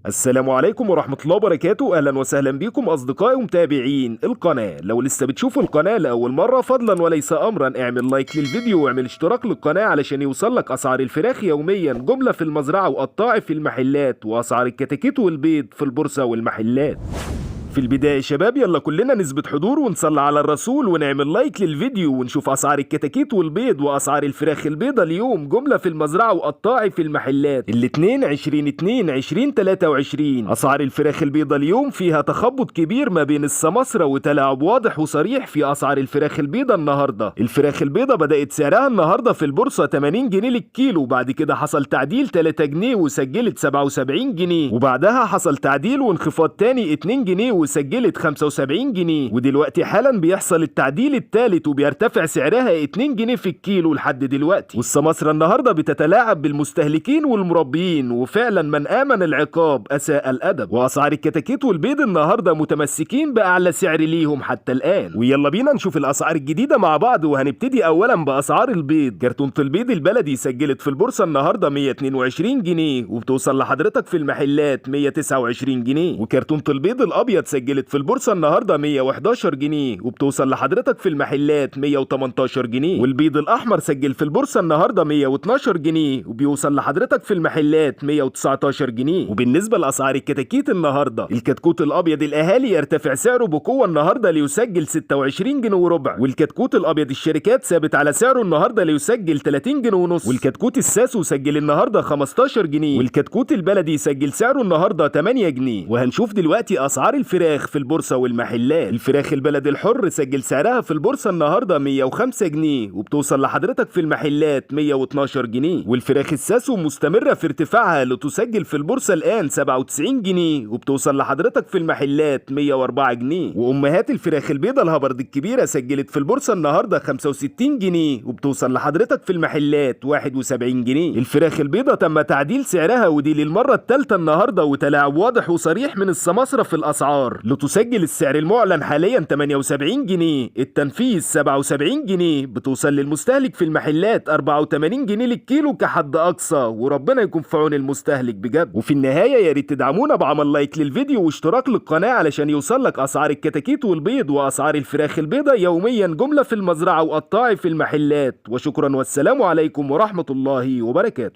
السلام عليكم ورحمة الله وبركاته. أهلا وسهلا بكم أصدقائي ومتابعين القناة. لو لسه بتشوفوا القناة لأول مرة فضلا وليس أمرا اعمل لايك للفيديو واعمل اشتراك للقناة علشان يوصلك أسعار الفراخ يوميا، جملة في المزرعة وقطاعي في المحلات، وأسعار الكتاكيت والبيض في البورصة والمحلات. في البداية يا شباب يلا كلنا نثبت حضور ونصلي على الرسول ونعمل لايك للفيديو ونشوف أسعار الكتاكيت والبيض وأسعار الفراخ البيضة اليوم، جملة في المزرعة وقطاعي في المحلات. الاتنين 20/2/2023. أسعار الفراخ البيضة اليوم فيها تخبط كبير ما بين السماسرة وتلاعب واضح وصريح في أسعار الفراخ البيضة النهاردة. الفراخ البيضة بدأت سعرها النهاردة في البورصة 80 جنيه للكيلو، بعد كده حصل تعديل 3 جنيه وسجلت 77 جنيه، وبعدها حصل تعديل وانخفاض تاني 2 جنيه وسجلت 75 جنيه، ودلوقتي حالا بيحصل التعديل الثالث وبيرتفع سعرها 2 جنيه في الكيلو لحد دلوقتي. والسماسرة النهارده بتتلاعب بالمستهلكين والمربيين، وفعلا من آمن العقاب أساء الأدب. وأسعار الكتاكيت والبيض النهارده متمسكين بأعلى سعر ليهم حتى الآن. ويلا بينا نشوف الأسعار الجديدة مع بعض، وهنبتدي أولا بأسعار البيض. كرتونة البيض البلدي سجلت في البورصة النهارده 122 جنيه وبتوصل لحضرتك في المحلات 129 جنيه، وكرتونة البيض الأبيض سجلت في البورصة النهارده 111 جنيه وبتوصل لحضرتك في المحلات 118 جنيه، والبيض الأحمر سجل في البورصة النهارده 112 جنيه وبيوصل لحضرتك في المحلات 119 جنيه. وبالنسبة لأسعار الكتاكيت النهارده، الكتكوت الأبيض الأهالي يرتفع سعره بقوة النهارده ليسجل 26 جنيه وربع، والكتكوت الأبيض الشركات ثابت على سعره النهارده ليسجل 30 جنيه ونص، والكتكوت الساسو سجل النهارده 15 جنيه، والكتكوت البلدي سجل سعره النهارده 8 جنيه. وهنشوف دلوقتي أسعار الفراخ في البورصة والمحلات. الفراخ البلد الحر سجل سعرها في البورصة النهارده 105 جنيه وبتوصل لحضرتك في المحلات 112 جنيه، والفراخ الساسو مستمرة في ارتفاعها لتسجل في البورصة الآن 97 جنيه وبتوصل لحضرتك في المحلات 104 جنيه، وأمهات الفراخ البيضة الهبرد الكبيرة سجلت في البورصة النهارده 65 جنيه وبتوصل لحضرتك في المحلات 71 جنيه. الفراخ البيضة تم تعديل سعرها ودي للمرة الثالثة النهارده، وتلاعب واضح وصريح من السماسرة في الأسعار لتسجل السعر المعلن حاليا 78 جنيه، التنفيذ 77 جنيه، بتوصل للمستهلك في المحلات 84 جنيه للكيلو كحد أقصى، وربنا يكون في عون المستهلك بجد. وفي النهاية يا ريت تدعمونا بعمل لايك للفيديو واشتراك للقناة علشان يوصلك أسعار الكتاكيت والبيض وأسعار الفراخ البيضة يوميا، جملة في المزرعة وقطاعي في المحلات. وشكرا والسلام عليكم ورحمة الله وبركاته.